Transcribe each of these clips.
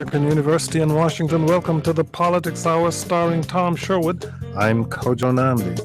American University in Washington. Welcome to the Politics Hour starring Tom Sherwood. I'm Kojo Nandi.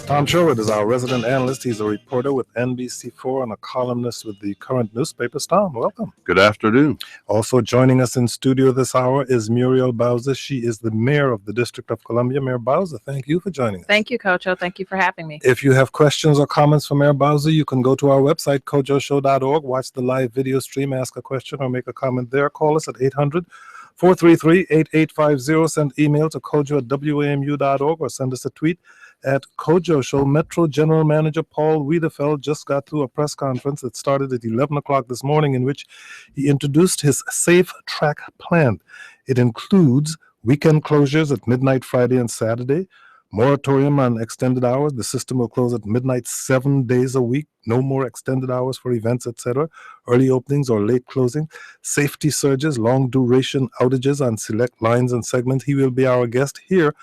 Tom Sherwood is our resident analyst. He's a reporter with NBC4 and a columnist with the current newspapers. Tom, welcome. Good afternoon. Also joining us in studio this hour is Muriel Bowser. She is the mayor of the District of Columbia. Mayor Bowser, thank you for joining us. Thank you, Kojo. Thank you for having me. If you have questions or comments for Mayor Bowser, you can go to our website, kojoshow.org, watch the live video stream, ask a question or make a comment there. Call us at 800-433-8850. Send email to kojo@wamu.org or send us a tweet at Kojo Show. Metro General Manager Paul Wiedefeld just got through a press conference that started at 11 o'clock this morning in which he introduced his Safe Track plan. It includes weekend closures at midnight Friday and Saturday, moratorium on extended hours. The system will close at midnight 7 days a week. No more extended hours for events, etc. Early openings or late closing. Safety surges, long duration outages on select lines and segments. He will be our guest here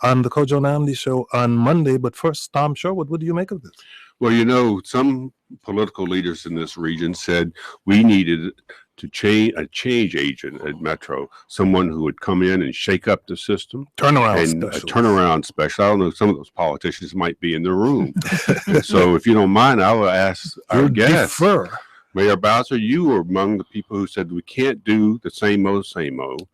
on the Kojo Nandi Show on Monday. But first, Tom Sherwood, what do you make of this? Well, you know, some political leaders in this region said we needed to change a change agent at Metro, someone who would come in and shake up the system. Turnaround special. I don't know, some of those politicians might be in the room. So if you don't mind, I will ask our guest. Mayor Bowser, you were among the people who said we can't do the same old.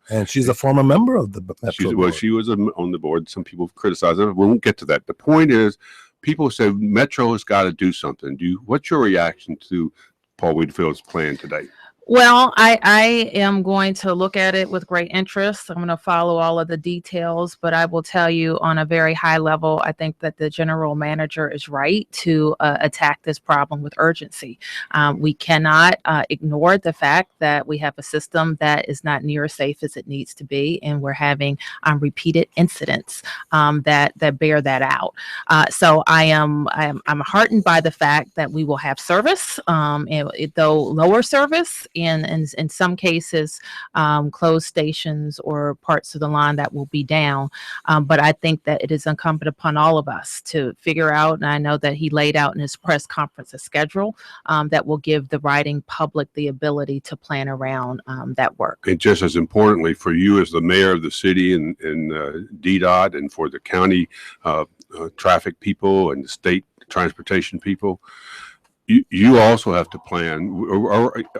And she's a former member of the Metro board. She was on the board. Some people have criticized her. We won't get to that. The point is, people say Metro has got to do something. What's your reaction to Paul Wiedefeld's plan today? Well, I am going to look at it with great interest. I'm going to follow all of the details, but I will tell you on a very high level, I think that the general manager is right to attack this problem with urgency. We cannot ignore the fact that we have a system that is not near as safe as it needs to be, and we're having repeated incidents that bear that out. So I'm heartened by the fact that we will have service, though lower service. In some cases, closed stations or parts of the line that will be down. But I think that it is incumbent upon all of us to figure out, and I know that he laid out in his press conference a schedule that will give the riding public the ability to plan around that work. And just as importantly, for you as the mayor of the city and DDOT, and for the county traffic people and the state transportation people, you also have to plan.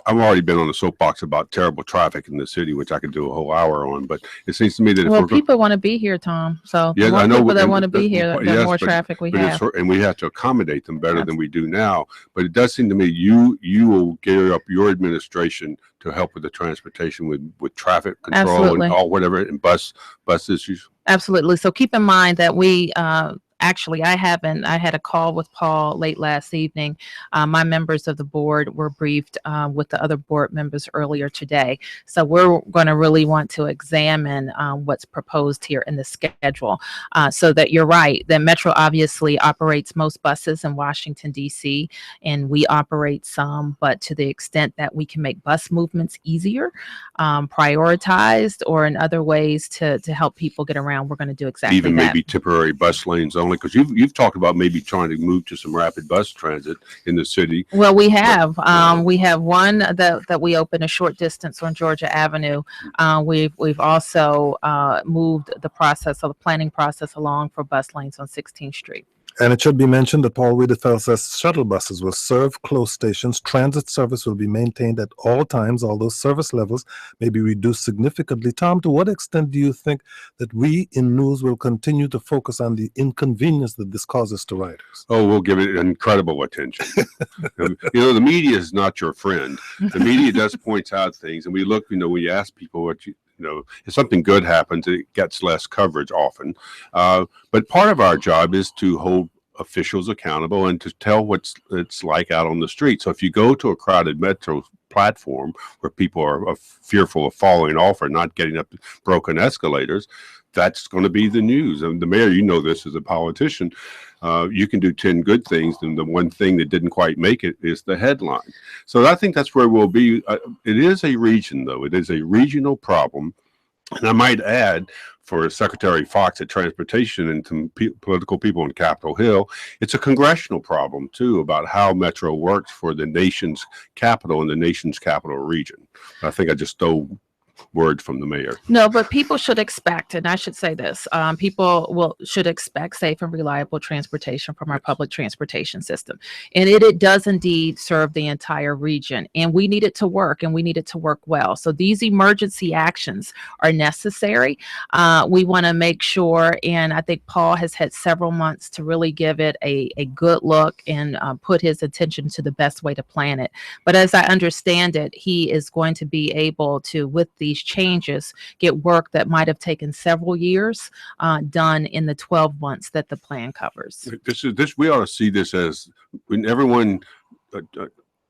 I've already been on the soapbox about terrible traffic in the city, which I could do a whole hour on. But it seems to me that people want to be here, Tom. So yes, I know people that want to be here, the more traffic we have, and we have to accommodate them better than we do now. But it does seem to me you will gear up your administration to help with the transportation with traffic control. Absolutely. And all whatever, and bus issues. Absolutely. So keep in mind that we. Actually, I had a call with Paul late last evening. My members of the board were briefed with the other board members earlier today. So we're going to really want to examine what's proposed here in the schedule. So that you're right, that Metro obviously operates most buses in Washington, D.C., and we operate some, but to the extent that we can make bus movements easier, prioritized, or in other ways to help people get around, we're going to do exactly that. Even maybe temporary bus lanes only. Because you've talked about maybe trying to move to some rapid bus transit in the city. Well, we have we have one that we opened a short distance on Georgia Avenue. We've also moved the planning process along for bus lanes on 16th Street. And it should be mentioned that Paul Wiedefeld says shuttle buses will serve close stations. Transit service will be maintained at all times, although service levels may be reduced significantly. Tom, to what extent do you think that we in news will continue to focus on the inconvenience that this causes to riders? Oh, we'll give it incredible attention. The media is not your friend. The media does point out things, and we look, when you ask people if something good happens, it gets less coverage often. But part of our job is to hold officials accountable and to tell what it's like out on the street. So if you go to a crowded metro platform where people are fearful of falling off or not getting up broken escalators, that's going to be the news. And the mayor, this as a politician, you can do 10 good things, and the one thing that didn't quite make it is the headline. So I think that's where we'll be. It is a region, though. It is a regional problem. And I might add, for Secretary Fox at Transportation and some political people on Capitol Hill. It's a congressional problem too about how Metro works for the nation's capital and the nation's capital region. I think I just stole word from the mayor. No, but people should expect, and I should say this, people should expect safe and reliable transportation from our public transportation system. And it does indeed serve the entire region, and we need it to work, and we need it to work well. So these emergency actions are necessary. We want to make sure, and I think Paul has had several months to really give it a good look and put his attention to the best way to plan it. But as I understand it, he is going to be able to, with these changes, get work that might have taken several years done in the 12 months that the plan covers. We ought to see this as when everyone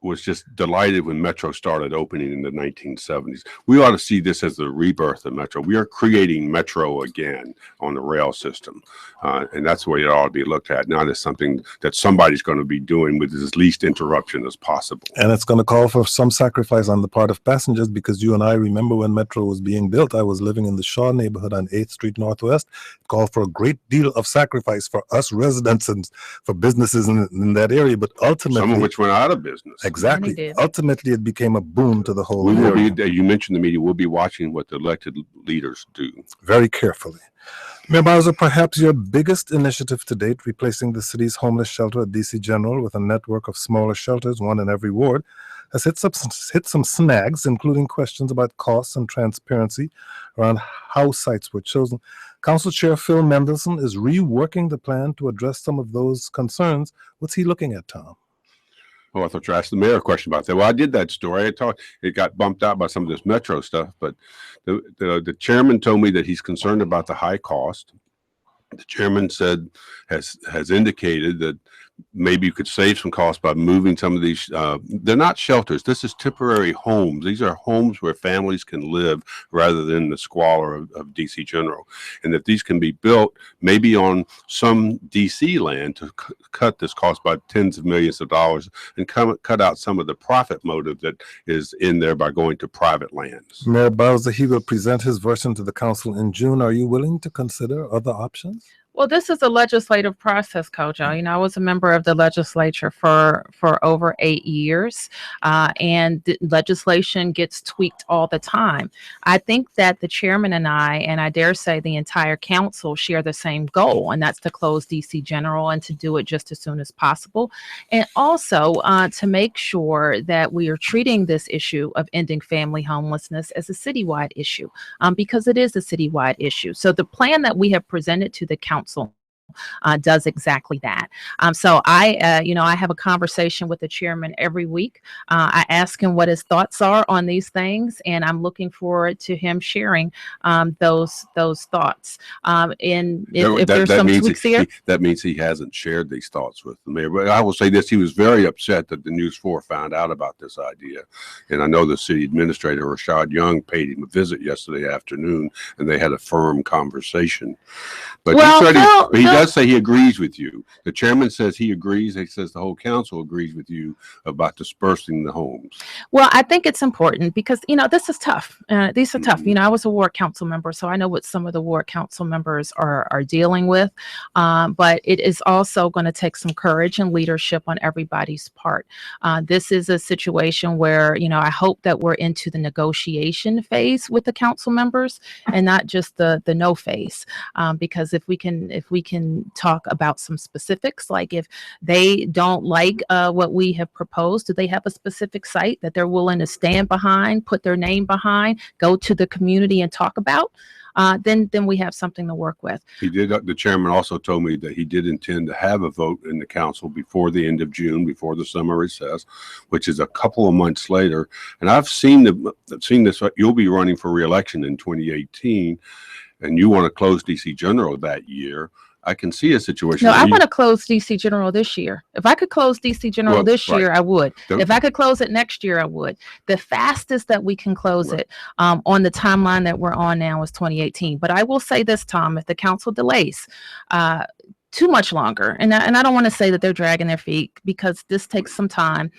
was just delighted when Metro started opening in the 1970s. We ought to see this as the rebirth of Metro. We are creating Metro again on the rail system. And that's the way it ought to be looked at, not as something that somebody's going to be doing with as least interruption as possible. And it's going to call for some sacrifice on the part of passengers, because you and I remember when Metro was being built, I was living in the Shaw neighborhood on 8th Street Northwest. It called for a great deal of sacrifice for us residents and for businesses in that area, but ultimately— some of which went out of business. Exactly. Ultimately, it became a boon to the whole We will area. be, you mentioned the media, we'll be watching what the elected leaders do. Very carefully. Mayor Bowser, perhaps your biggest initiative to date, replacing the city's homeless shelter at DC General with a network of smaller shelters, one in every ward, has hit some snags, including questions about costs and transparency around how sites were chosen. Council Chair Phil Mendelson is reworking the plan to address some of those concerns. What's he looking at, Tom? Oh, I thought you asked the mayor a question about that. Well, I did that story. I talked. It got bumped out by some of this Metro stuff, but the chairman told me that he's concerned about the high cost. The chairman has indicated that maybe you could save some costs by moving some of these. They're not shelters. This is temporary homes. These are homes where families can live rather than the squalor of DC General. And that these can be built maybe on some DC land to cut this cost by tens of millions of dollars and cut out some of the profit motive that is in there by going to private lands. Mayor Bowser, he will present his version to the council in June. Are you willing to consider other options? Well, this is a legislative process, Kojo. You know, I was a member of the legislature for over 8 years, and the legislation gets tweaked all the time. I think that the chairman and I dare say the entire council, share the same goal, and that's to close DC General and to do it just as soon as possible. And also to make sure that we are treating this issue of ending family homelessness as a citywide issue, because it is a citywide issue. So the plan that we have presented to the council does exactly that. So I have a conversation with the chairman every week. I ask him what his thoughts are on these things, and I'm looking forward to him sharing those thoughts. And if there's some tweaks here, that means he hasn't shared these thoughts with the mayor. But I will say this: he was very upset that the News 4 found out about this idea, and I know the city administrator Rashad Young paid him a visit yesterday afternoon, and they had a firm conversation. But he does say he agrees with you. The chairman says he agrees. He says the whole council agrees with you about dispersing the homes. Well, I think it's important because, you know, this is tough. These are tough. You know, I was a ward council member, so I know what some of the ward council members are dealing with. But it is also going to take some courage and leadership on everybody's part. This is a situation where, you know, I hope that we're into the negotiation phase with the council members and not just the no phase. Because if we can talk about some specifics, like if they don't like what we have proposed, do they have a specific site that they're willing to stand behind, put their name behind, go to the community and talk about? Then we have something to work with. He did. The chairman also told me that he did intend to have a vote in the council before the end of June, before the summer recess, which is a couple of months later. And I've seen this. You'll be running for re-election in 2018, and you want to close DC General that year. I can see a situation. No, I want to close DC General this year. If I could close DC General this year, I would. If I could close it next year, I would. The fastest that we can close it on the timeline that we're on now is 2018. But I will say this, Tom, if the council delays too much longer, and I don't want to say that they're dragging their feet because this takes some time.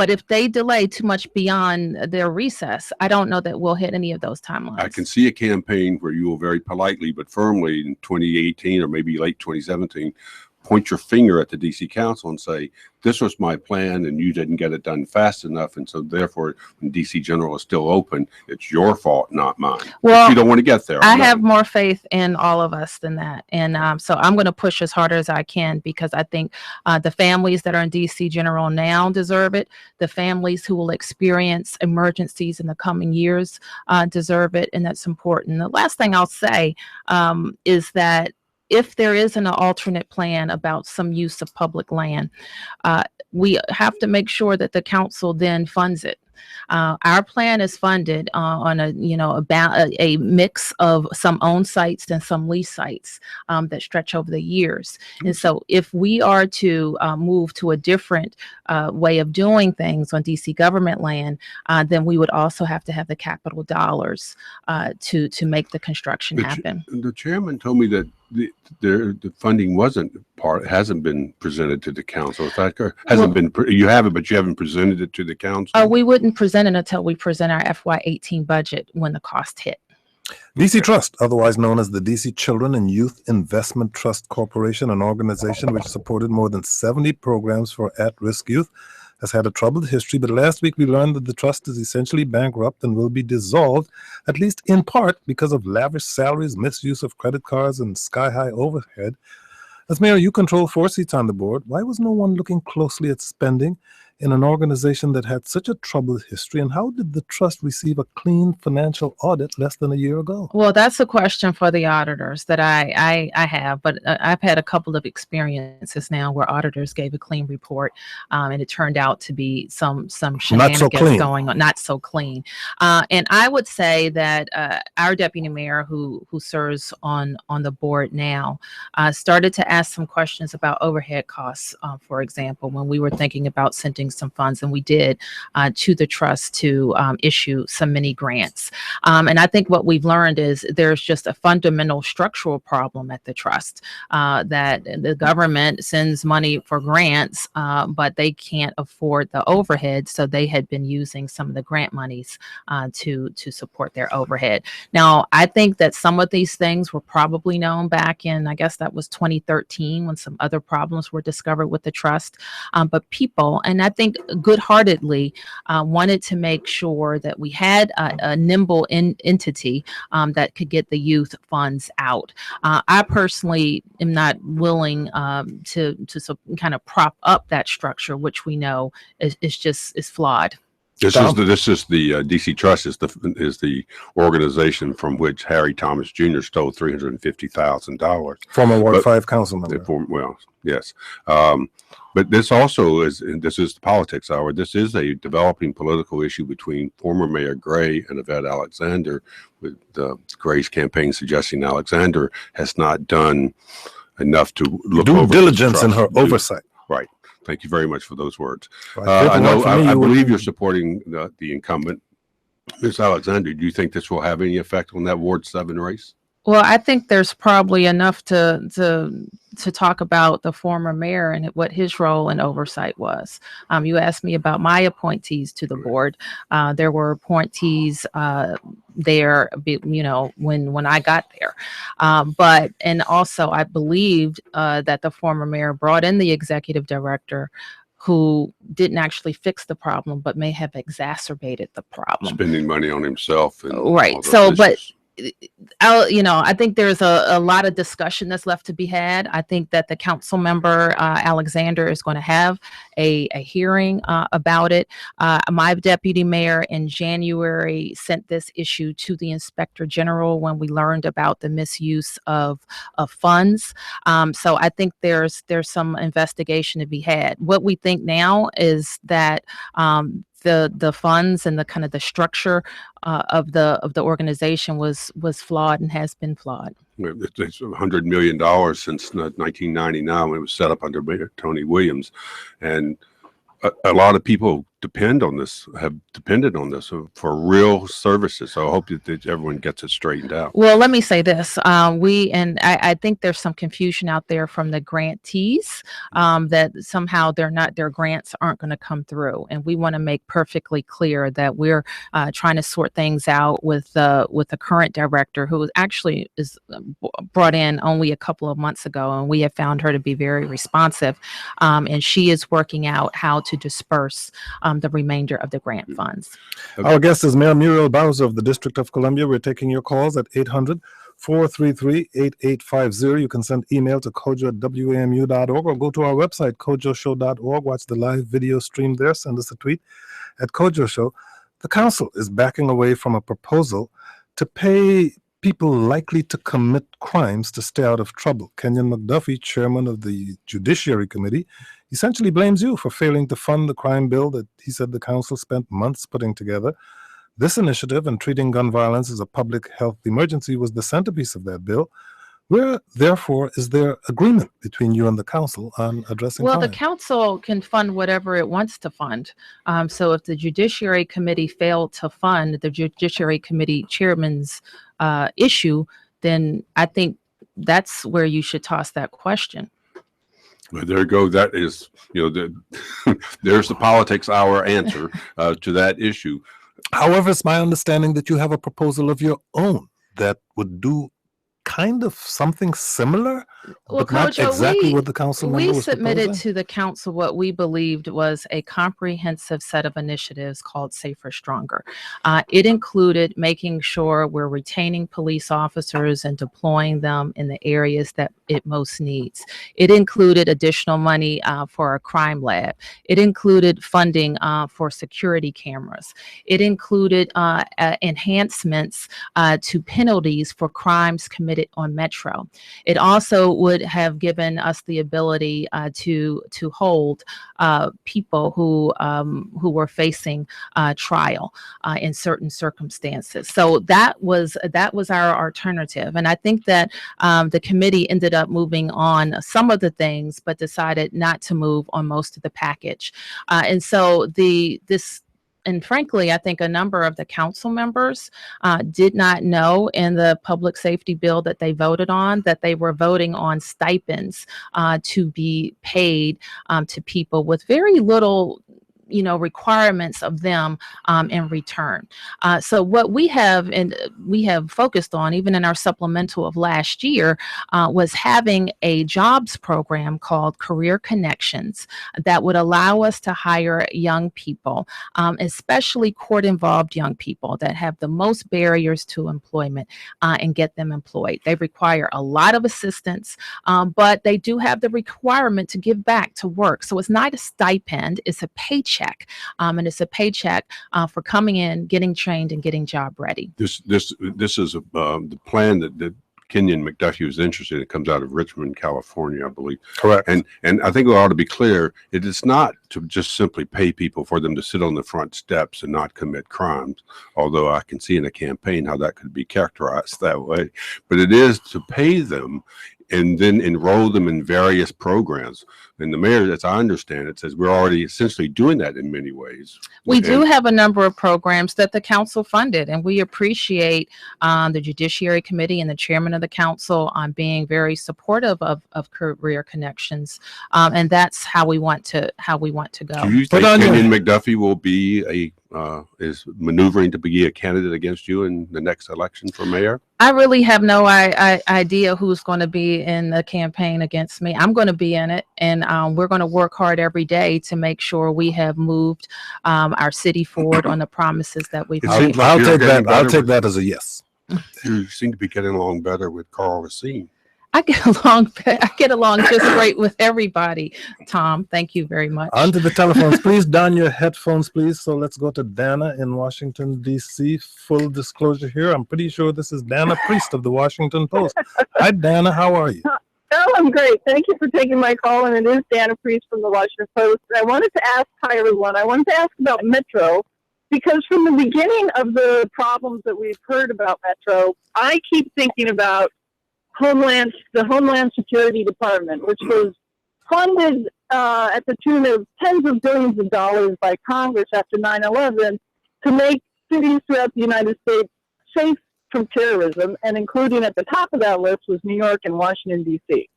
But if they delay too much beyond their recess, I don't know that we'll hit any of those timelines. I can see a campaign where you will very politely but firmly in 2018 or maybe late 2017 point your finger at the DC Council and say, this was my plan and you didn't get it done fast enough. And so therefore, when DC General is still open, it's your fault, not mine. Well, but you don't want to get there. I have more faith in all of us than that. And so I'm going to push as hard as I can, because I think the families that are in DC General now deserve it. The families who will experience emergencies in the coming years deserve it. And that's important. The last thing I'll say is that if there is an alternate plan about some use of public land, we have to make sure that the council then funds it. Our plan is funded on a mix of some owned sites and some lease sites that stretch over the years. And so if we are to move to a different way of doing things on DC government land, then we would also have to have the capital dollars to make the construction happen. The chairman told me that the funding hasn't been presented to the council. Is that correct? You have it, but you haven't presented it to the council? We wouldn't present it until we present our FY18 budget when the cost hit. DC Trust, otherwise known as the DC Children and Youth Investment Trust Corporation, an organization which supported more than 70 programs for at-risk youth, has had a troubled history, but last week we learned that the trust is essentially bankrupt and will be dissolved, at least in part because of lavish salaries, misuse of credit cards, and sky-high overhead. As mayor, you control 4 seats on the board. Why was no one looking closely at spending in an organization that had such a troubled history? And how did the trust receive a clean financial audit less than a year ago? Well, that's a question for the auditors that I have, but I've had a couple of experiences now where auditors gave a clean report, and it turned out to be some shenanigans going on, not so clean. And I would say that our deputy mayor, who serves on the board now, started to ask some questions about overhead costs, for example, when we were thinking about sending some funds, and we did, to the trust to issue some mini grants. And I think what we've learned is there's just a fundamental structural problem at the trust, that the government sends money for grants, but they can't afford the overhead. So they had been using some of the grant monies to support their overhead. Now, I think that some of these things were probably known back in, I guess that was 2013, when some other problems were discovered with the trust. But people, and I think good-heartedly, wanted to make sure that we had a nimble entity that could get the youth funds out. I personally am not willing to kind of prop up that structure, which we know is flawed. This is the DC Trust is the organization from which Harry Thomas Jr. stole $350,000. Former Ward 5 council member. Well, yes. But this also is, and this is the politics hour, this is a developing political issue between former Mayor Gray and Yvette Alexander, with Gray's campaign suggesting Alexander has not done enough to look due over diligence in her oversight. Right. Thank you very much for those words. Right. I believe you're supporting the incumbent, Ms. Alexander. Do you think this will have any effect on that Ward 7 race? Well, I think there's probably enough to talk about the former mayor and what his role in oversight was. You asked me about my appointees to the board. There were appointees there, when I got there. And also I believed that the former mayor brought in the executive director who didn't actually fix the problem, but may have exacerbated the problem. Spending money on himself. And right. So, but I think there's a lot of discussion that's left to be had. I think that the council member, Alexander, is going to have a hearing about it. My deputy mayor in January sent this issue to the inspector general when we learned about the misuse of funds. So I think there's some investigation to be had. What we think now is that the funds and the kind of the structure of the organization was flawed and has been flawed. It's $100 million since 1999 when it was set up under Mayor Tony Williams, and a lot of people depended on this for real services. So I hope that everyone gets it straightened out. Well, let me say this. I think there's some confusion out there from the grantees that somehow their grants aren't going to come through. And we want to make perfectly clear that we're trying to sort things out with the current director, who actually is brought in only a couple of months ago. And we have found her to be very responsive. And she is working out how to disperse the remainder of the grant funds. Our guest is Mayor Muriel Bowser of the District of Columbia. We're taking your calls at 800-433-8850. You can send email to kojo@wamu.org or go to our website, kojoshow.org. Watch the live video stream there. Send us a tweet at Kojo Show. The council is backing away from a proposal to pay people likely to commit crimes to stay out of trouble. Kenyon McDuffie, chairman of the Judiciary Committee, essentially blames you for failing to fund the crime bill that he said the council spent months putting together. This initiative and treating gun violence as a public health emergency was the centerpiece of that bill. Where, therefore, is there agreement between you and the council on addressing Well, crime? the council can fund whatever it wants to fund. So if the Judiciary Committee failed to fund the Judiciary Committee chairman's issue, then I think that's where you should toss that question. Well, there you go. That is, there's the politics hour answer to that issue. However, it's my understanding that you have a proposal of your own that would do kind of something similar, Well, but not Kojo, exactly what the council member we was submitted proposing? to the council what we believed was a comprehensive set of initiatives called Safer Stronger. It included making sure we're retaining police officers and deploying them in the areas that it most needs. It included additional money for a crime lab. It included funding for security cameras. It included enhancements to penalties for crimes committed on Metro. It also would have given us the ability to hold people who were facing trial in certain circumstances. So that was our alternative, and I think that the committee ended up moving on some of the things, but decided not to move on most of the package. And so and frankly, I think a number of the council members did not know in the public safety bill that they voted on that they were voting on stipends to be paid to people with very little requirements of them in return. So what we have focused on, even in our supplemental of last year, was having a jobs program called Career Connections that would allow us to hire young people, especially court-involved young people that have the most barriers to employment, and get them employed. They require a lot of assistance, but they do have the requirement to give back to work. So it's not a stipend, it's a paycheck. And it's a paycheck for coming in, getting trained, and getting job ready. This is the plan that Kenyon McDuffie was interested in. It comes out of Richmond, California, I believe. Correct. And I think it ought to be clear, it is not to just simply pay people for them to sit on the front steps and not commit crimes, although I can see in a campaign how that could be characterized that way. But it is to pay them and then enroll them in various programs. And the mayor, as I understand it, says we're already essentially doing that in many ways. We do have a number of programs that the council funded, and we appreciate the Judiciary Committee and the chairman of the council on being very supportive of Career Connections, and that's how we want to go. Do you think Kenyon McDuffie will be is maneuvering to be a candidate against you in the next election for mayor? I really have no idea who's going to be in the campaign against me. I'm going to be in it, and we're going to work hard every day to make sure we have moved our city forward on the promises that we've made. I'll take that as a yes. You seem to be getting along better with Carl Racine. I get along just great with everybody, Tom. Thank you very much. Onto the telephones. Please don your headphones, please. So let's go to Dana in Washington, D.C. Full disclosure here. I'm pretty sure this is Dana Priest of the Washington Post. Hi, Dana. How are you? Oh, I'm great. Thank you for taking my call. And it is Dana Priest from the Washington Post. I wanted to ask, hi, everyone. I wanted to ask about Metro, because from the beginning of the problems that we've heard about Metro, I keep thinking about the Homeland Security Department, which was funded at the tune of tens of billions of dollars by Congress after 9/11 to make cities throughout the United States safe from terrorism, and including at the top of that list was New York and Washington, D.C.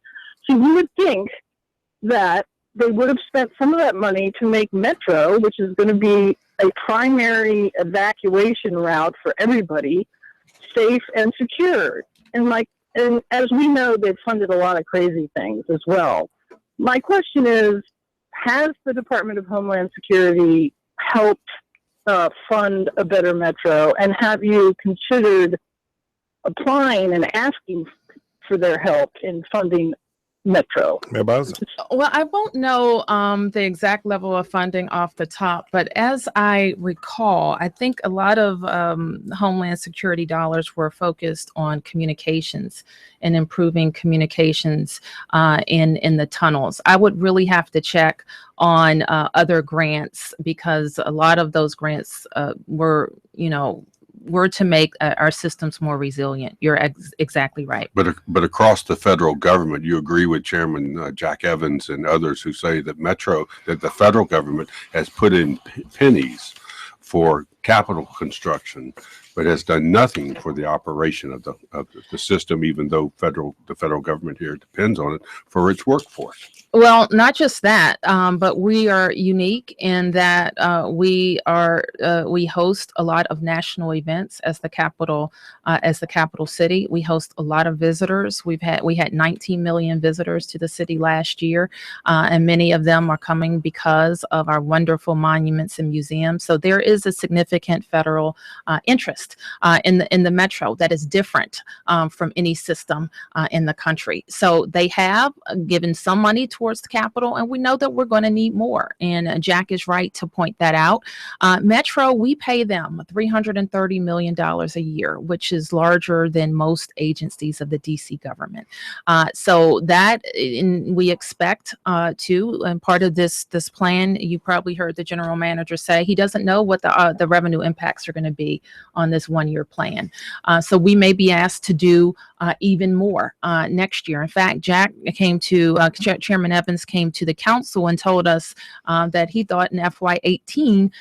So you would think that they would have spent some of that money to make Metro, which is going to be a primary evacuation route for everybody, safe and secure. And as we know, they've funded a lot of crazy things as well. My question is, has the Department of Homeland Security helped fund a better Metro, and have you considered applying and asking for their help in funding Metro? Mayor Bowser. Well, I won't know the exact level of funding off the top, but as I recall, I think a lot of Homeland Security dollars were focused on communications and improving communications in the tunnels. I would really have to check on other grants, because a lot of those grants were to make our systems more resilient. You're exactly right. But across the federal government, you agree with Chairman Jack Evans and others who say that that the federal government has put in pennies for capital construction, but has done nothing for the operation of the system, even though the federal government here depends on it for its workforce. Well, not just that, but we are unique in that we host a lot of national events as the capital city. We host a lot of visitors. We had 19 million visitors to the city last year, and many of them are coming because of our wonderful monuments and museums. So there is a significant federal interest in the Metro that is different from any system in the country. So they have given some money towards the capital, and we know that we're going to need more. And Jack is right to point that out. Metro, we pay them $330 million a year, which is larger than most agencies of the DC government. So that we expect and part of this plan, you probably heard the general manager say he doesn't know what the revenue impacts are going to be on this one-year plan. So we may be asked to do even more next year. In fact, Chairman Evans came to the council and told us that he thought in FY18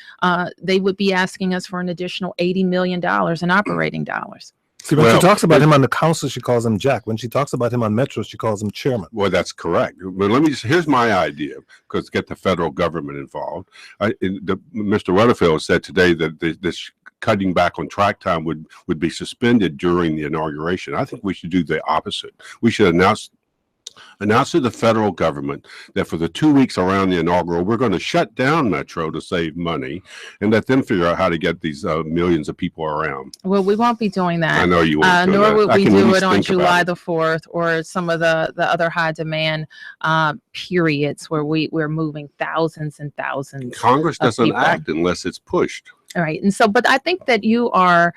they would be asking us for an additional $80 million in operating dollars. See, when she talks about him on the council, she calls him Jack. When she talks about him on Metro, she calls him Chairman. Well, that's correct. But here's my idea, because get the federal government involved. Mr. Rutherford said today that this cutting back on track time would be suspended during the inauguration. I think we should do the opposite. We should announce to the federal government that for the 2 weeks around the inaugural, we're going to shut down Metro to save money, and let them figure out how to get these millions of people around. Well, we won't be doing that. I know you won't. Nor would we do it on July the 4th or some of the other high demand periods where we're moving thousands and thousands. Congress doesn't act unless it's pushed. All right. And so, but I think that you are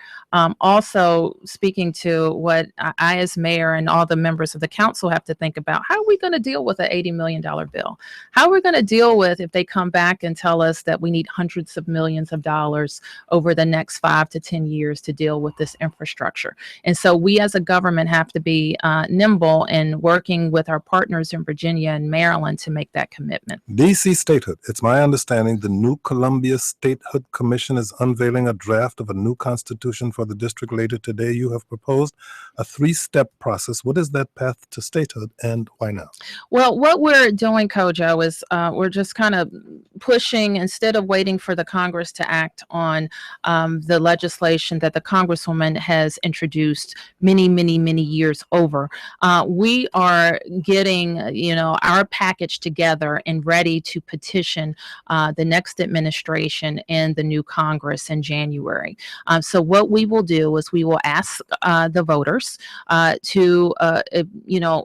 also speaking to what I, as mayor, and all the members of the council have to think about. How are we going to deal with an $80 million bill? How are we going to deal with if they come back and tell us that we need hundreds of millions of dollars over the next 5 to 10 years to deal with this infrastructure? And so we as a government have to be nimble in working with our partners in Virginia and Maryland to make that commitment. DC statehood. It's my understanding the New Columbia Statehood Commission is unveiling a draft of a new constitution for the district later today. You have proposed a 3-step process. What is that path to statehood, and why now? Well, what we're doing, Kojo, is we're just kind of pushing, instead of waiting for the Congress to act on the legislation that the Congresswoman has introduced many, many, many years over. We are getting, our package together and ready to petition the next administration and the new Congress in January. So what we will do is we will ask the voters to,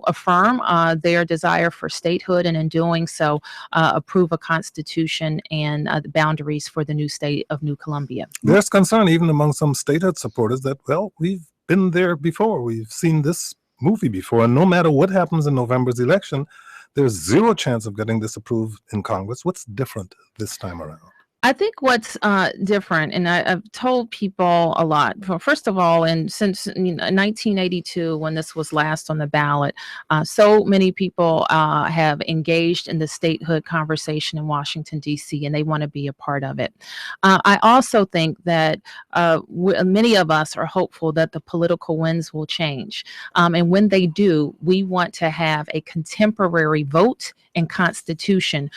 affirm their desire for statehood, and in doing so, approve a constitution and the boundaries for the new state of New Columbia. There's concern even among some statehood supporters that, well, we've been there before. We've seen this movie before, and no matter what happens in November's election, there's zero chance of getting this approved in Congress. What's different this time around? I think what's different, and I've told people a lot. First of all, and since 1982, when this was last on the ballot, so many people have engaged in the statehood conversation in Washington, D.C., and they want to be a part of it. I also think that many of us are hopeful that the political winds will change. And when they do, we want to have a contemporary vote and constitution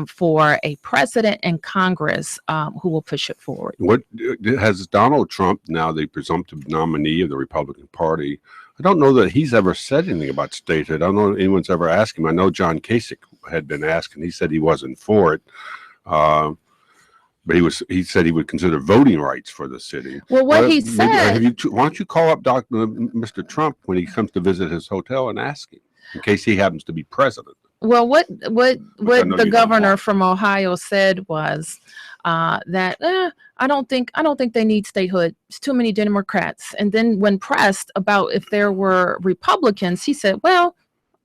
for a president and Congress who will push it forward. What has Donald Trump, now the presumptive nominee of the Republican Party, I don't know that he's ever said anything about statehood. I don't know if anyone's ever asked him. I know John Kasich had been asked, and he said he wasn't for it. But he said he would consider voting rights for the city. Well, what he said. Why don't you call up Mr. Trump when he comes to visit his hotel and ask him, in case he happens to be president? Well, what the governor from Ohio said was that I don't think they need statehood. It's too many Democrats. And then when pressed about if there were Republicans, he said, well,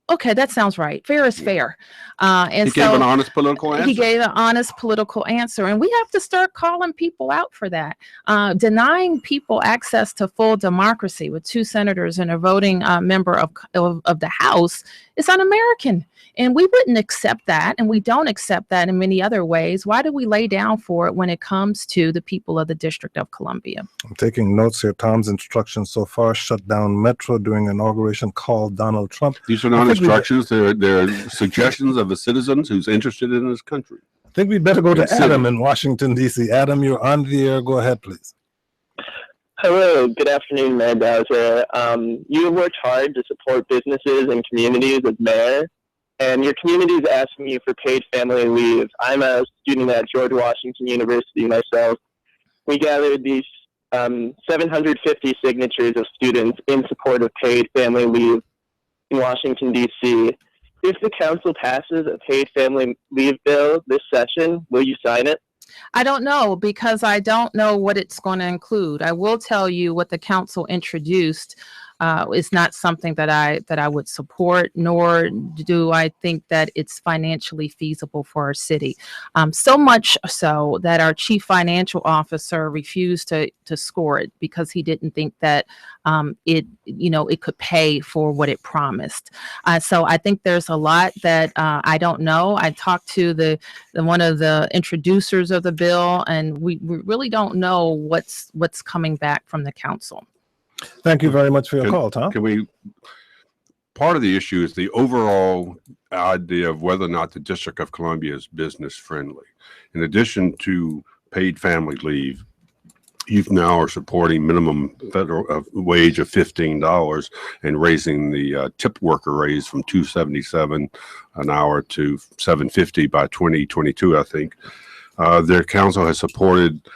okay, that sounds right. Fair is fair. And he gave an honest political answer. He gave an honest political answer. And we have to start calling people out for that. Denying people access to full democracy with 2 senators and a voting member of the House is un-American. And we wouldn't accept that. And we don't accept that in many other ways. Why do we lay down for it when it comes to the people of the District of Columbia? I'm taking notes here. Tom's instructions so far: shut down Metro during inauguration, call Donald Trump. These are not instructions. They're suggestions of a citizen who's interested in this country. I think we'd better go to Adam in Washington, D.C. Adam, you're on the air. Go ahead, please. Hello, good afternoon, Mayor Bowser. You have worked hard to support businesses and communities as mayor, and your community is asking you for paid family leave. I'm a student at George Washington University myself. We gathered these 750 signatures of students in support of paid family leave in Washington, D.C. If the council passes a paid family leave bill this session, will you sign it? I don't know, because I don't know what it's going to include. I will tell you what the council introduced is not something that I would support, nor do I think that it's financially feasible for our city. So much so that our chief financial officer refused to score it because he didn't think that it could pay for what it promised. So I think there's a lot that I don't know. I talked to the one of the introducers of the bill, and we really don't know what's coming back from the council. Thank you very much for your call, Tom. Part of the issue is the overall idea of whether or not the District of Columbia is business friendly. In addition to paid family leave, you now are supporting minimum federal wage of $15 and raising the tip worker raise from $2.77 an hour to $7.50 by 2022, I think. Their council has supported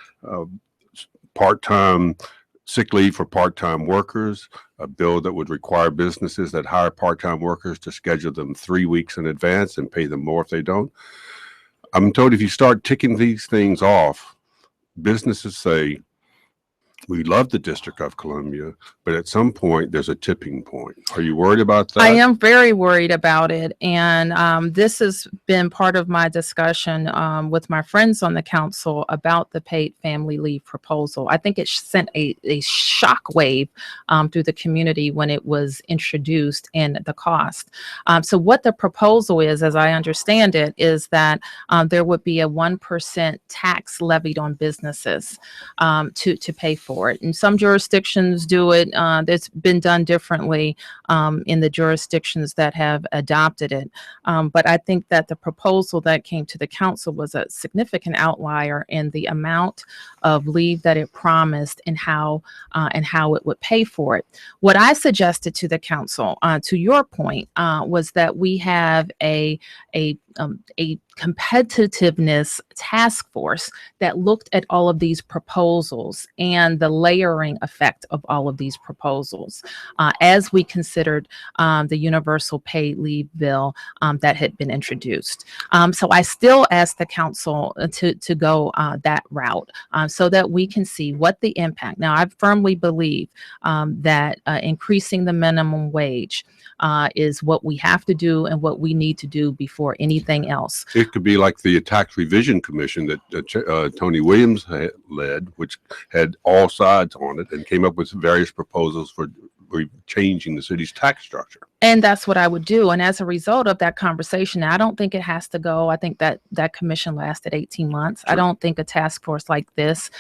part-time sick leave for part-time workers, a bill that would require businesses that hire part-time workers to schedule them 3 weeks in advance and pay them more if they don't. I'm told if you start ticking these things off, businesses say, we love the District of Columbia, but at some point there's a tipping point. Are you worried about that? I am very worried about it. And this has been part of my discussion with my friends on the council about the paid family leave proposal. I think it sent a shock wave through the community when it was introduced and the cost. So what the proposal is, as I understand it, is that there would be a 1% tax levied on businesses to pay for it. And some jurisdictions do it. It's been done differently in the jurisdictions that have adopted it. But I think that the proposal that came to the council was a significant outlier in the amount of leave that it promised and how it would pay for it. What I suggested to the council, to your point, was that we have a competitiveness task force that looked at all of these proposals and the layering effect of all of these proposals as we consider considered the universal paid leave bill that had been introduced. So I still ask the council to go that route so that we can see what the impact. Now, I firmly believe that increasing the minimum wage is what we have to do and what we need to do before anything else. It could be like the Tax Revision Commission that Tony Williams led, which had all sides on it and came up with various proposals for changing the city's tax structure. And that's what I would do. And as a result of that conversation, I don't think it has to go. I think that that commission lasted 18 months. Sure. I don't think a task force like this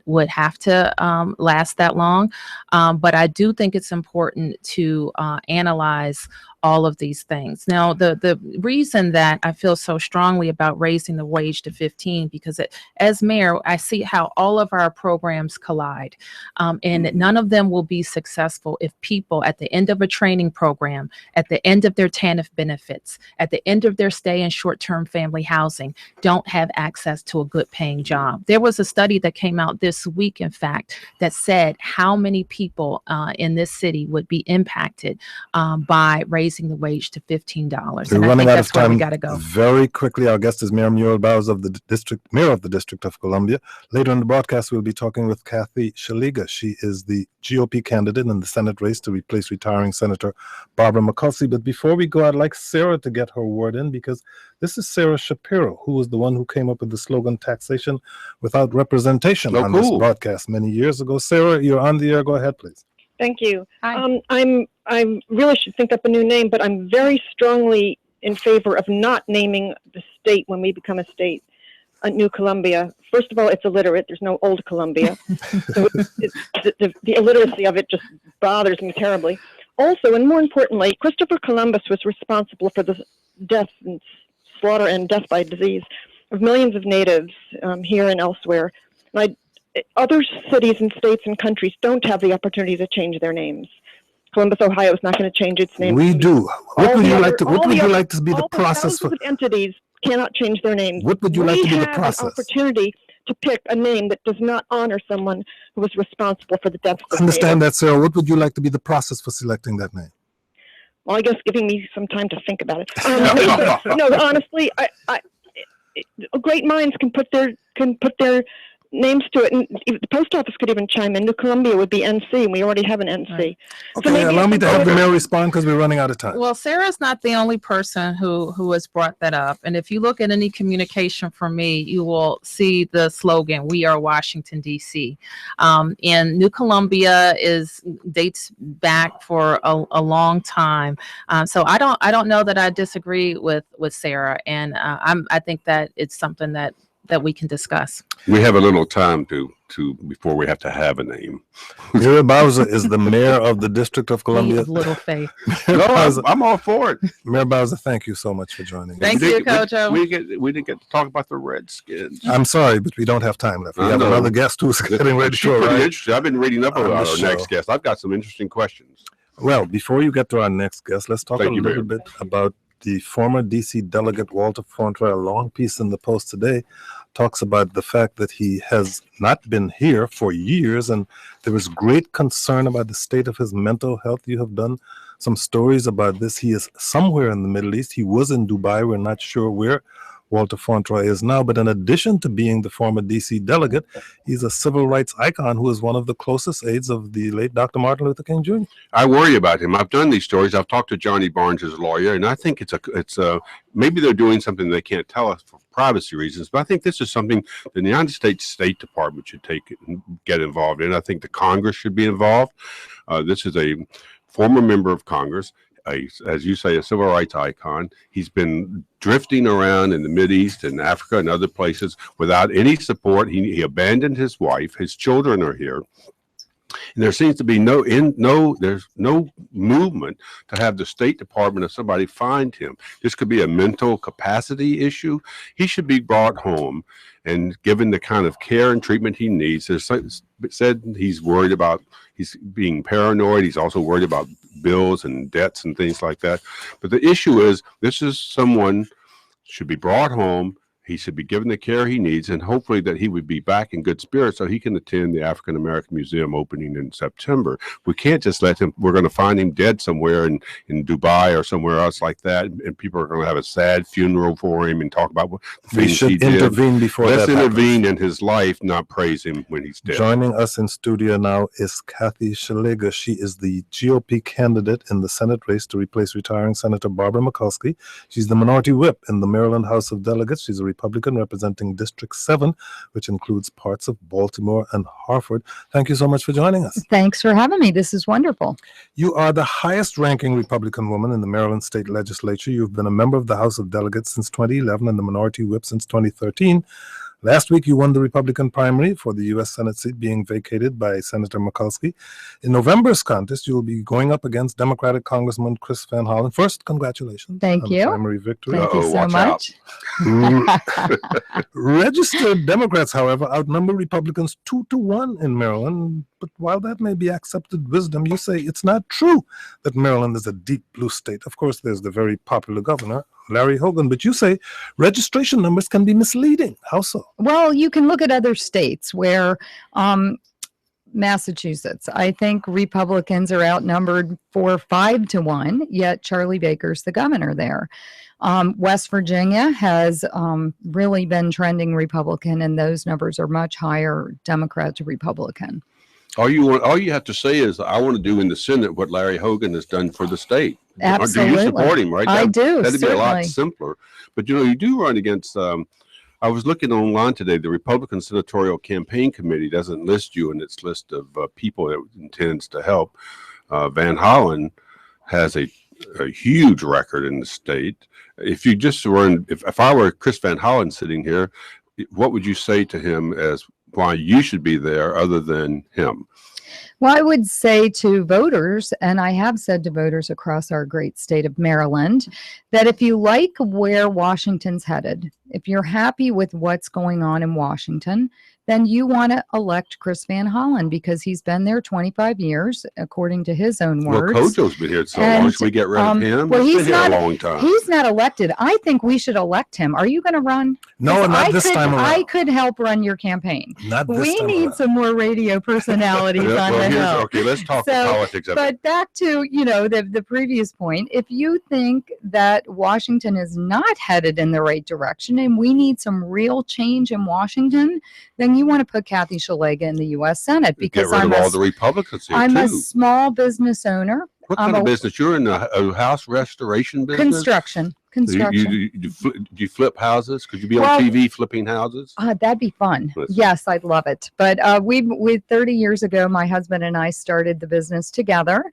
would have to last that long. But I do think it's important to analyze all of these things. Now, the reason that I feel so strongly about raising the wage to 15, because as mayor, I see how all of our programs collide, and none of them will be successful if people at the end of a training program, at the end of their TANF benefits, at the end of their stay in short-term family housing, don't have access to a good paying job. There was a study that came out this week, in fact, that said how many people in this city would be impacted by raising the wage to $15. We're And I running think out that's of where we time. got to go. Very quickly, our guest is Mayor Muriel Bowers of the Mayor of the District of Columbia. Later in the broadcast, we'll be talking with Kathy Szeliga. She is the GOP candidate in the Senate race to replace retiring Senator Barbara Mikulski. But before we go, I'd like Sarah to get her word in, because this is Sarah Shapiro, who was the one who came up with the slogan "Taxation Without Representation" on this broadcast many years ago. Sarah, you're on the air. Go ahead, please. Thank you. Hi. I really should think up a new name, but I'm very strongly in favor of not naming the state when we become a state, New Columbia. First of all, it's illiterate. There's no Old Columbia. So the illiteracy of it just bothers me terribly. Also, and more importantly, Christopher Columbus was responsible for the death and slaughter and death by disease of millions of natives here and elsewhere. And other cities and states and countries don't have the opportunity to change their names. Columbus, Ohio is not going to change its name. We do. What would you like to be the all process for? thousands of entities cannot change their names. What would you like to be the We have process? an opportunity to pick a name that does not honor someone who was responsible for the deaths of Understand natives. that, Sarah. What would you like to be the process for selecting that name? Well, I guess giving me some time to think about it. No, honestly, great minds can put their names to it, and the post office could even chime in. New Columbia would be NC, and we already have an NC. Right. Okay, maybe allow me to have the order- mayor respond, because we're running out of time. Well, Sarah's not the only person who has brought that up. And if you look at any communication from me, you will see the slogan, "We are Washington, D.C." And New Columbia dates back for a long time. So I don't know that I disagree with Sarah. And I think that it's something that we can discuss. We have a little time to before we have to have a name. Muriel Bowser is the mayor of the District of Be Columbia. of little faith. No, I'm all for it. Mayor Bowser, thank you so much for joining us. Thank you, Kojo. We didn't get to talk about the Redskins. I'm sorry, but we don't have time left. We I have know. another guest who's getting ready She's to pretty arrive. interesting. I've been reading up On about the our show. next guest. I've got some interesting questions. Well, before you get to our next guest, let's talk Thank a you, little Mayor. bit about the former DC delegate Walter Fontra. A long piece in the Post today talks about the fact that he has not been here for years, and there is great concern about the state of his mental health. You have done some stories about this. He is somewhere in the Middle East. He was in Dubai. We're not sure where Walter Fontra is now, but in addition to being the former DC delegate, he's a civil rights icon who is one of the closest aides of the late Dr. Martin Luther King Jr. I worry about him. I've done these stories. I've talked to Johnny Barnes, his lawyer, and I think it's maybe they're doing something they can't tell us for privacy reasons, but I think this is something the United States State Department should get involved in. I think the Congress should be involved. This is a former member of Congress, as you say, a civil rights icon. He's been drifting around in the Mideast and Africa and other places without any support. He abandoned his wife. His children are here. And there seems to be there's no movement to have the State Department or somebody find him. This could be a mental capacity issue. He should be brought home and given the kind of care and treatment he needs. There's said he's being paranoid. He's also worried about bills and debts and things like that. But the issue is, this is someone should be brought home. He should be given the care he needs, and hopefully that he would be back in good spirits so he can attend the African American Museum opening in September. We can't just let him, we're going to find him dead somewhere in Dubai or somewhere else like that, and people are going to have a sad funeral for him and talk about what the We things he should did. intervene before Let's that happens. intervene in his life, not praise him when he's dead. Joining us in studio now is Kathy Szeliga. She is the GOP candidate in the Senate race to replace retiring Senator Barbara Mikulski. She's the minority whip in the Maryland House of Delegates. She's a Republican representing District 7, which includes parts of Baltimore and Hartford. Thank you so much for joining us. Thanks for having me. This is wonderful. You are the highest ranking Republican woman in the Maryland State Legislature. You've been a member of the House of Delegates since 2011 and the minority whip since 2013. Last week, you won the Republican primary for the U.S. Senate seat being vacated by Senator Mikulski. In November's contest, you will be going up against Democratic Congressman Chris Van Hollen. First, congratulations Thank on the you. primary victory. Thank you so watch out. much. Registered Democrats, however, outnumber Republicans 2-1 in Maryland. But while that may be accepted wisdom, you say it's not true that Maryland is a deep blue state. Of course, there's the very popular governor, Larry Hogan, but you say registration numbers can be misleading. How so? Well, you can look at other states where Massachusetts, I think Republicans are outnumbered 4-5-1, yet Charlie Baker's the governor there. West Virginia has really been trending Republican, and those numbers are much higher Democrat to Republican. All you have to say is, I want to do in the Senate what Larry Hogan has done for the state. Absolutely. Do you support him, right? I do, That'd be a lot certainly. simpler. But you do run against. I was looking online today. The Republican Senatorial Campaign Committee doesn't list you in its list of people it intends to help. Van Hollen has a huge record in the state. If you just run, if I were Chris Van Hollen sitting here, what would you say to him as why you should be there other than him? Well, I would say to voters, and I have said to voters across our great state of Maryland, that if you like where Washington's headed, if you're happy with what's going on in Washington, then you want to elect Chris Van Hollen because he's been there 25 years, according to his own words. Well, Kojo's been here so And, long. Should we get rid of him? well, He's he's been here not- a long time. He's not elected. I think we should elect him. Are you going to run? No, 'Cause not I this could- time around. I could help run your campaign. Not this We time need around. some more radio personalities Yeah, on well, the here's- Hill. okay, let's talk the So, politics of it. But back to, the previous point, if you think that Washington is not headed in the right direction and we need some real change in Washington, then you want to put Kathy Szeliga in the U.S. Senate Get because rid I'm of all the Republicans here I'm a too. small business owner. What I'm kind of a- business? You're in a house restoration business. Construction. You flip houses? Could you be Well, on TV flipping houses? That'd be fun. Listen. Yes, I'd love it. But we 30 years ago, my husband and I started the business together,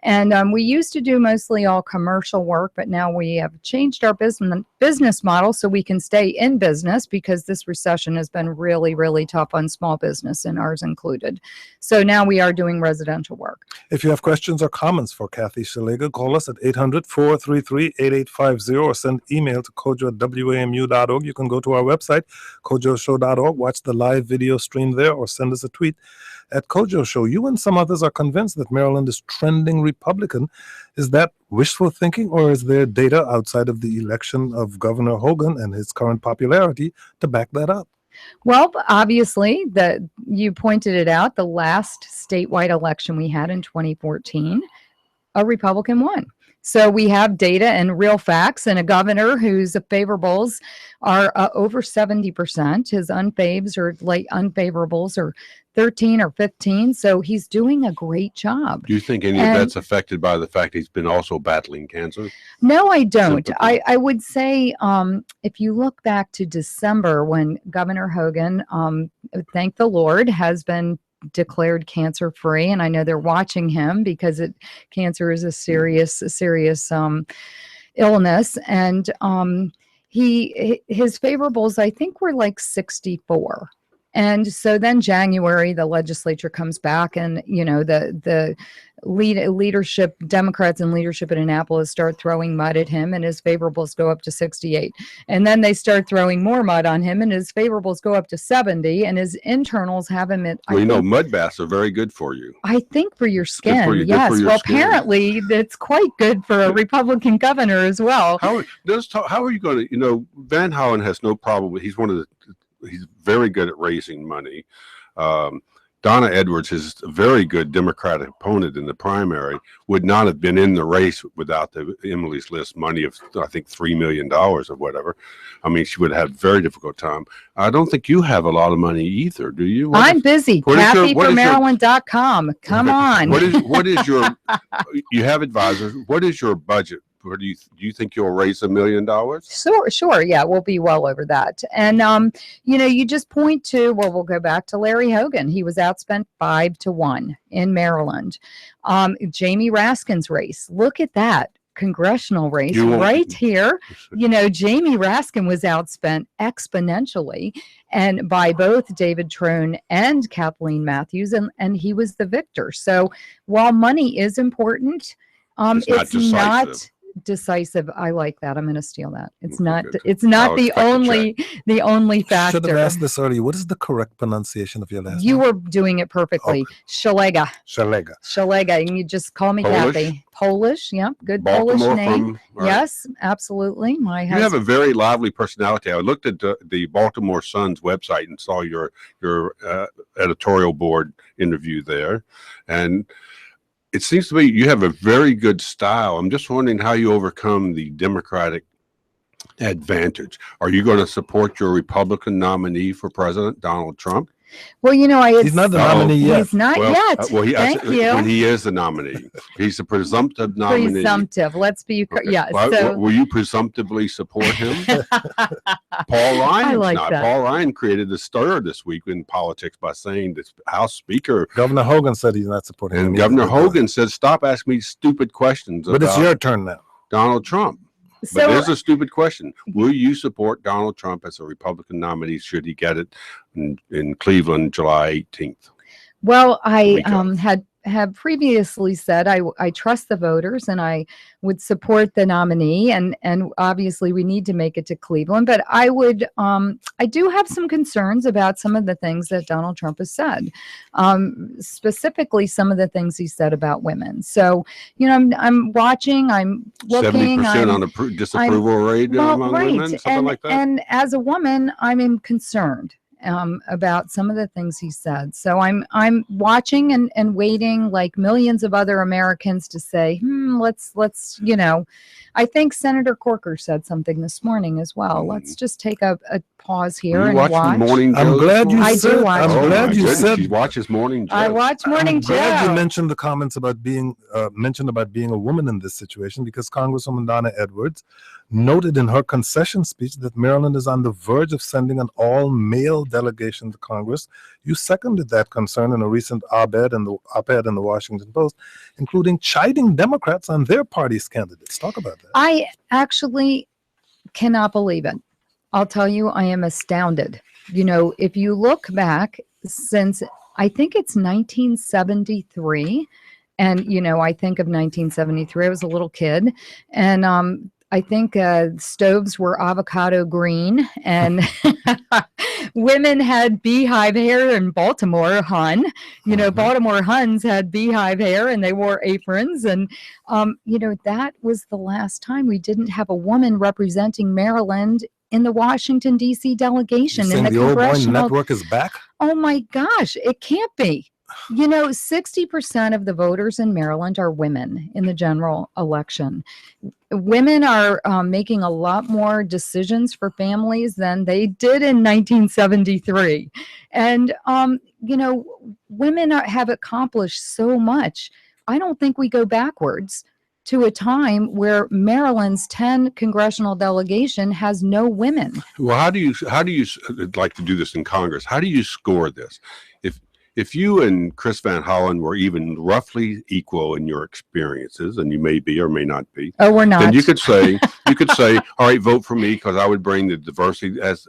and we used to do mostly all commercial work, but now we have changed our business model so we can stay in business because this recession has been really, really tough on small business, and ours included. So now we are doing residential work. If you have questions or comments for Kathy Szeliga, call us at 800-433-8850 or send email to kojo@wamu.org. You can go to our website, kojoshow.org, watch the live video stream there, or send us a tweet at Kojo Show. You and some others are convinced that Maryland is trending Republican. Is that wishful thinking, or is there data outside of the election of Governor Hogan and his current popularity to back that up? Well, obviously, you pointed it out, the last statewide election we had in 2014, a Republican won. So we have data and real facts, and a governor whose favorables are over 70%. His unfavorables are 13 or 15. So he's doing a great job. Do you think any And- of that's affected by the fact he's been also battling cancer? No, I don't. Sympathy. I would say if you look back to December when Governor Hogan, thank the Lord, has been declared cancer free, and I know they're watching him because cancer is a serious illness, and his favorables I think were like 64. And so then January, the legislature comes back and, the leadership, Democrats in leadership in Annapolis start throwing mud at him and his favorables go up to 68. And then they start throwing more mud on him and his favorables go up to 70 and his internals have him at, Well, you know, mud baths are very good for you. I think for your good skin. for you- good Yes. for your Well, skin. apparently it's quite good for a Republican governor as well. How are you going to, you know, Van Hollen has no problem with, he's very good at raising money. Donna Edwards is a very good Democratic opponent in the primary, would not have been in the race without the Emily's List money of, I think, $3 million or whatever. I mean, she would have had a very difficult time. I don't think you have a lot of money either, do you? I'm busy. what is your- what is your- Kathyformaryland.com. Come on. What is your, you have advisors, what is your budget? Or do you think you'll raise $1 million? Sure. Yeah, we'll be well over that. And, you know, you just point to, well, we'll go back to Larry Hogan. He was outspent 5-1 in Maryland. Jamie Raskin's race. Look at that congressional race You won't- right here. You know, Jamie Raskin was outspent exponentially and by both David Trone and Kathleen Matthews, and he was the victor. So while money is important, It's not decisive. Decisive. I like that. I'm going to steal that. It's Okay, not. good. It's not I'll the expect a only Should have factor. asked this earlier. What is the correct pronunciation of your last You name? were doing it perfectly. Shalega. Shalega. Shalega. And you just call me Polish? Kathy. Polish. Yep. Good Baltimore Polish name. from, all right. Yes, absolutely. My You have husband. a very lively personality. I looked at the Baltimore Sun's website and saw your editorial board interview there, and it seems to me you have a very good style. I'm just wondering how you overcome the Democratic advantage. Are you going to support your Republican nominee for president, Donald Trump? Well, you know, He's not the Uh-oh. nominee yet. He's not yet. Thank you. When he is the nominee, he's a presumptive nominee. Presumptive. Let's be. Okay. Yeah. Well, So. will you presumptively support him? Paul Ryan's like not. that. Paul Ryan created a stir this week in politics by saying the House Speaker Governor Hogan said he's not supporting him and either. Governor Hogan said, "Stop asking me stupid questions But it's about your turn now. Donald Trump." But So there's a stupid question. Will you support Donald Trump as a Republican nominee should he get it in Cleveland, July 18th? well, I Week of. had previously said I trust the voters and I would support the nominee and obviously we need to make it to Cleveland, but I would I do have some concerns about some of the things that Donald Trump has said, specifically some of the things he said about women. So you know I'm watching, I'm looking, 70% on a disapproval rate well, among right, women, something and like that. and as a woman, I'm concerned about some of the things he said. So I'm watching and waiting like millions of other Americans to say, let's you know, I think Senator Corker said something this morning as well. Let's just take a pause here You and watch watch. Morning I'm Joe glad this you morning? I do said. watch I'm it. Oh, glad my you goodness, said. she watches Morning Joe. I watch Morning I'm glad you Joe. mentioned the comments about being mentioned about being a woman in this situation because Congresswoman Donna Edwards noted in her concession speech that Maryland is on the verge of sending an all-male delegation to Congress. You seconded that concern in a recent op-ed in the Washington Post, including chiding Democrats on their party's candidates. Talk about that. I actually cannot believe it. I'll tell you, I am astounded. You know, if you look back since I think it's 1973, and you know, I think of 1973, I was a little kid, and I think stoves were avocado green, and women had beehive hair in Baltimore, hun. You know, Baltimore Huns had beehive hair and they wore aprons. And, you know, that was the last time we didn't have a woman representing Maryland in the Washington, D.C. delegation. You're In saying the the old boy congressional. network is back? Oh my gosh, it can't be. You know, 60% of the voters in Maryland are women in the general election. Women are making a lot more decisions for families than they did in 1973. And, you know, women have accomplished so much. I don't think we go backwards to a time where Maryland's 10 congressional delegation has no women. Well, how do you like to do this in Congress? How do you score this? If you and Chris Van Hollen were even roughly equal in your experiences, and you may be or may not be, Oh, we're not. then you could say, all right, vote for me because I would bring the diversity as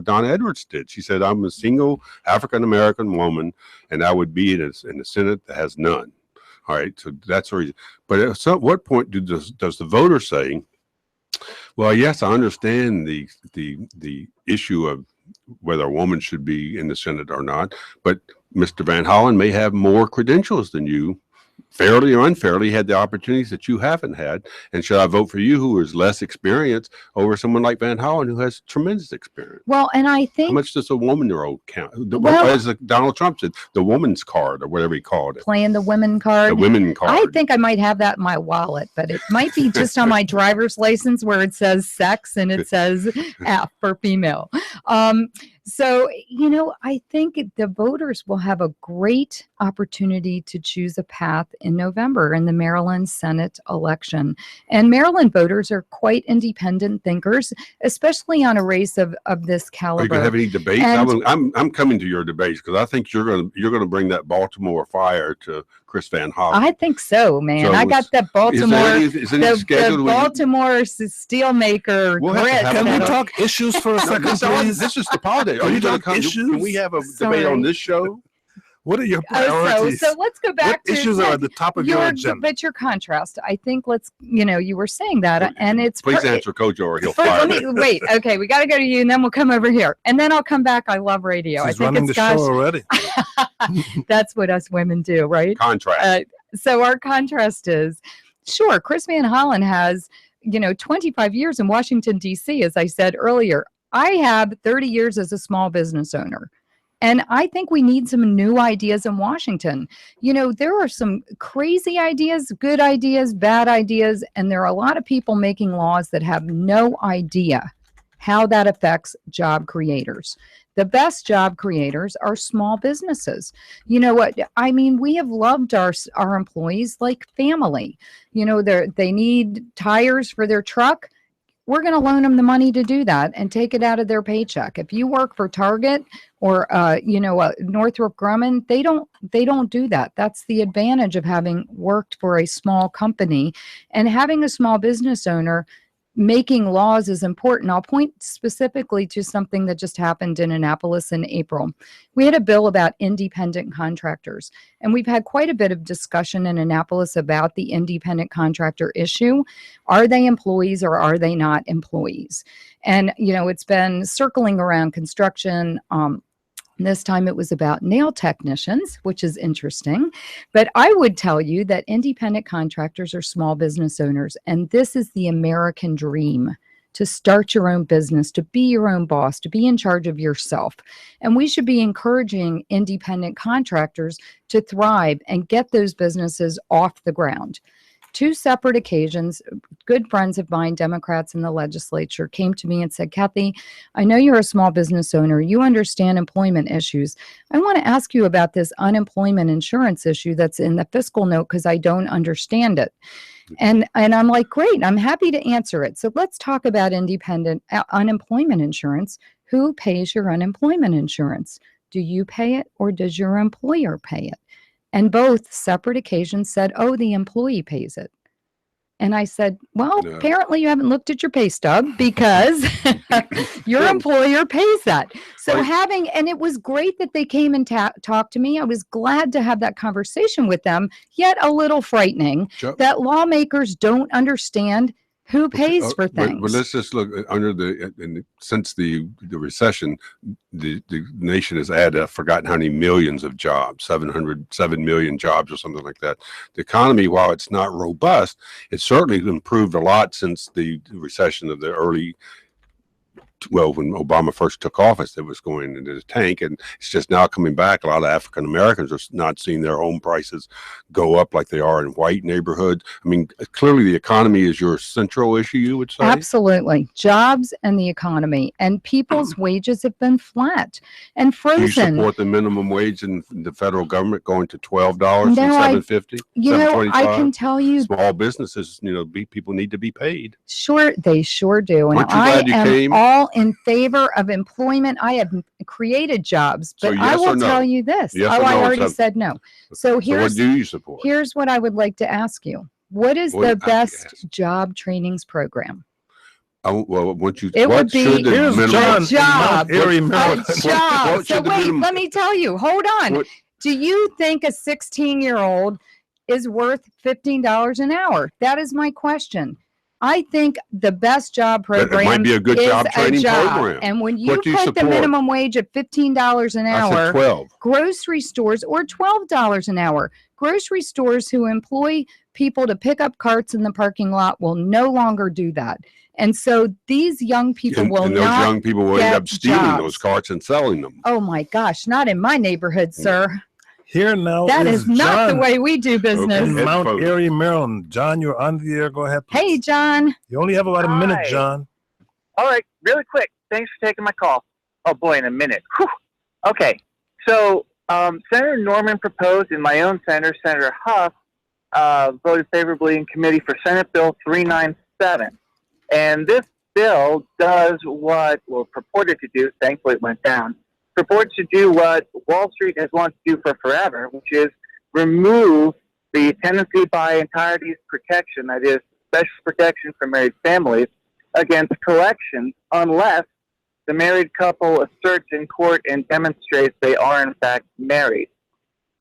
Donna Edwards did. She said, I'm a single African American woman, and I would be in a Senate that has none. All right, so that's the reason. But at what point does the voter say, well, yes, I understand the issue of whether a woman should be in the Senate or not, but Mr. Van Hollen may have more credentials than you, fairly or unfairly, had the opportunities that you haven't had. And should I vote for you, who is less experienced, over someone like Van Hollen, who has tremendous experience? Well, and I How think much does a woman-year-old count? Well- As Donald Trump said, the woman's card, or whatever he called it, playing the women card. the women card. I think I might have that in my wallet, but it might be just on my driver's license where it says sex and it says F for female. So, I think the voters will have a great opportunity to choose a path in November in the Maryland Senate election. And Maryland voters are quite independent thinkers, especially on a race of this Are you caliber. gonna have any debates? And- I'm coming to your debates because I think you're gonna bring that Baltimore fire to Chris Van Hollen. I think so, man. So I got the Baltimore. Is any The scheduled? when you- Baltimore steelmaker We'll have to grit. have Can we that'll- talk issues for a No, second, please? this is the politics. Are Can you we gonna talk come? Can we issues? have a Sorry. debate on this show? What are your Oh, so priorities? let's go What back to issues are at the top of your agenda? But your contrast. I think you were saying that, and it's Please answer Kojo or he'll First, fire let me. me wait. Okay, we got to go to you, and then we'll come over here, and then I'll come back. I love radio. She's I think running it's the show already. that's what us women do, right? Contract. So our contrast is, sure, Chris Van Hollen has, 25 years in Washington, D.C., as I said earlier. I have 30 years as a small business owner. And I think we need some new ideas in Washington. There are some crazy ideas, good ideas, bad ideas, and there are a lot of people making laws that have no idea how that affects job creators. The best job creators are small businesses. You know what? I mean, we have loved our employees like family. They need tires for their truck. We're going to loan them the money to do that and take it out of their paycheck. If you work for Target or Northrop Grumman, they don't do that. That's the advantage of having worked for a small company, and having a small business owner making laws is important. I'll point specifically to something that just happened in Annapolis in April. We had a bill about independent contractors, and we've had quite a bit of discussion in Annapolis about the independent contractor issue. Are they employees or are they not employees? And, it's been circling around construction. This time it was about nail technicians, which is interesting. But I would tell you that independent contractors are small business owners, and this is the American dream, to start your own business, to be your own boss, to be in charge of yourself. And we should be encouraging independent contractors to thrive and get those businesses off the ground. Two separate occasions, good friends of mine, Democrats in the legislature, came to me and said, Kathy, I know you're a small business owner. You understand employment issues. I want to ask you about this unemployment insurance issue that's in the fiscal note because I don't understand it. And I'm like, great, I'm happy to answer it. So let's talk about independent unemployment insurance. Who pays your unemployment insurance? Do you pay it or does your employer pay it? And both separate occasions said, oh, the employee pays it. And I said, well, No. apparently you haven't looked at your pay stub because your employer pays that. So Right. and it was great that they came and talked to me. I was glad to have that conversation with them, yet a little frightening that lawmakers don't understand who pays for things. But let's just look since the recession, the nation has added, I've forgotten how many millions of jobs, 7 million jobs or something like that. The economy, while it's not robust, it's certainly improved a lot since the recession of the when Obama first took office. It was going into the tank, and it's just now coming back. A lot of African Americans are not seeing their home prices go up like they are in white neighborhoods. I mean, clearly the economy is your central issue, you would say? Absolutely. Jobs and the economy, and people's wages have been flat and Do you frozen. support the minimum wage in the federal government going to $12 and No, $7.50? I can tell you, Small businesses, people need to be paid. sure, they sure do. And Aren't you I glad you am came? all in favor of employment. I have created jobs, So but I yes or will no? tell you this. Yes I or no or already something? said no. So So what here's do you support? here's what I would like to ask you. What is Well, the best yes. job trainings program? It It what would be- should the Here's minimum? John in job. Mount Airy, A Maryland. job. what So should the wait, minimum- let me tell you. Hold on. What- Do you think a 16-year-old is worth $15 an hour? That is my question. I think the best job But it program might be a good is job training job. program. And when you What do you put the support? minimum wage at $15 an I said hour, 12. grocery stores, or $12 an hour, grocery stores who employ people to pick up carts in the parking lot will no longer do that. And so these young people And, will and those not. young people will end get up stealing jobs. those carts and selling them. Oh my gosh, not in my neighborhood, sir. Here now That is not the John way we do business. in Okay. Mount Headphones. Airy, Maryland. John, you're on the air. Go ahead. Hey, please. John. You only have about a minute, Hi. John. All right, really quick. Thanks for taking my call. Oh boy, in a minute. Whew. Okay, so Senator Norman proposed, and my own senator, Senator Huff, voted favorably in committee for Senate Bill 397. And this bill does what, well, purported to do, thankfully it went down, purports to do what Wall Street has wanted to do for forever, which is remove the tenancy by entireties protection, that is, special protection for married families, against collections unless the married couple asserts in court and demonstrates they are in fact married.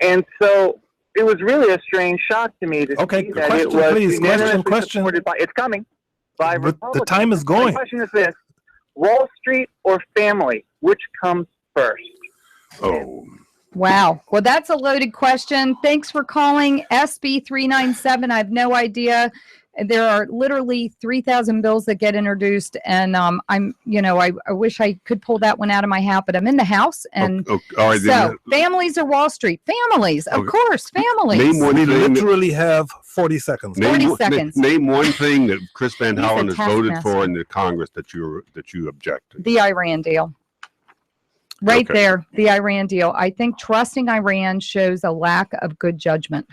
And so it was really a strange shock to me to Okay, see that question, it was please. unanimously Question. supported by, it's coming, by But the Republicans. time is My going. question is this: Wall Street or family, which comes first? Oh, Wow. Well, that's a loaded question. Thanks for calling SB 397. I have no idea. There are literally 3,000 bills that get introduced, and I wish I could pull that one out of my hat, but I'm in the House, and all right. so families or Wall Street? Families, of Okay. course, families. Name one We thing. that- literally have 40 seconds. Name 40 one- na- seconds. Name one thing that Chris Van He's a Hollen has voted taskmaster. for in the Congress that you object to. The Iran deal. Right Okay. there, the Iran deal. I think trusting Iran shows a lack of good judgment.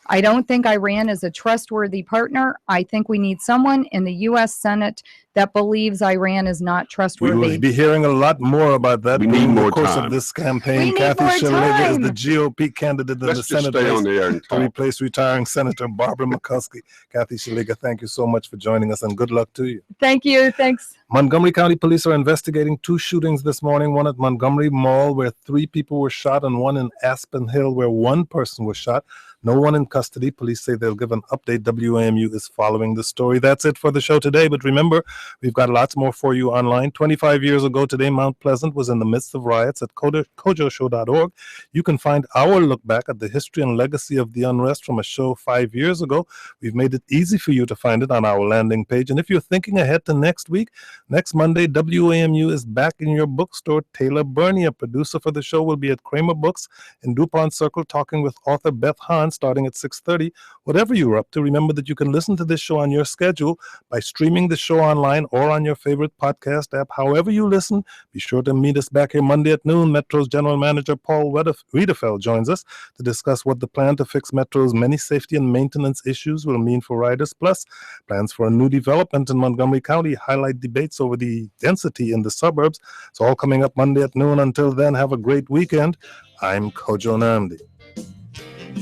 I don't think Iran is a trustworthy partner. I think we need someone in the U.S. Senate that believes Iran is not We trustworthy. will be hearing a lot more about that We need during the more course time. of this We campaign. need Kathy more Szeliga is the time. GOP candidate in the Let's just Senate stay on race the air and to talk. replace retiring Senator Barbara McCuskey. Kathy Szeliga, thank you so much for joining us, and good luck to you. Thank you. Thanks. Montgomery County Police are investigating 2 shootings this morning, one at Montgomery Mall where 3 people were shot and one in Aspen Hill where 1 person was shot. No one in custody. Police say they'll give an update. WAMU is following the story. That's it for the show today. But remember, we've got lots more for you online. 25 years ago today, Mount Pleasant was in the midst of riots at kojoshow.org. You can find our look back at the history and legacy of the unrest from a show 5 years ago. We've made it easy for you to find it on our landing page. And if you're thinking ahead to next week, next Monday, WAMU is back in your bookstore. Taylor Burney, a producer for the show, will be at Kramer Books in DuPont Circle talking with author Beth Hahn starting at 6:30. Whatever you're up to, remember that you can listen to this show on your schedule by streaming the show online or on your favorite podcast app. However you listen, be sure to meet us back here Monday at noon. Metro's General Manager Paul Wiedefeld joins us to discuss what the plan to fix Metro's many safety and maintenance issues will mean for riders, plus plans for a new development in Montgomery County, highlight debates over the density in the suburbs. It's all coming up Monday at noon. Until then, have a great weekend. I'm Kojo Namdi.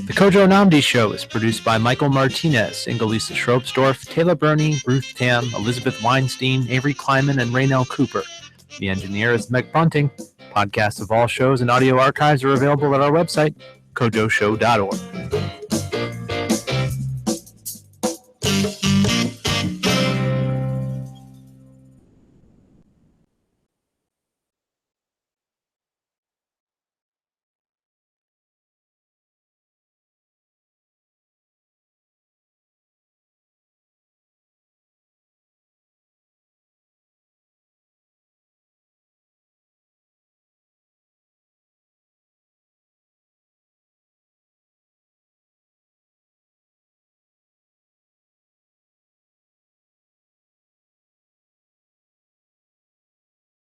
The Kojo Namdi Show is produced by Michael Martinez, Ingelisa Schrobsdorf, Taylor Burney, Ruth Tam, Elizabeth Weinstein, Avery Kleiman, and Raynell Cooper. The engineer is Meg Bunting. Podcasts of all shows and audio archives are available at our website, kojoshow.org.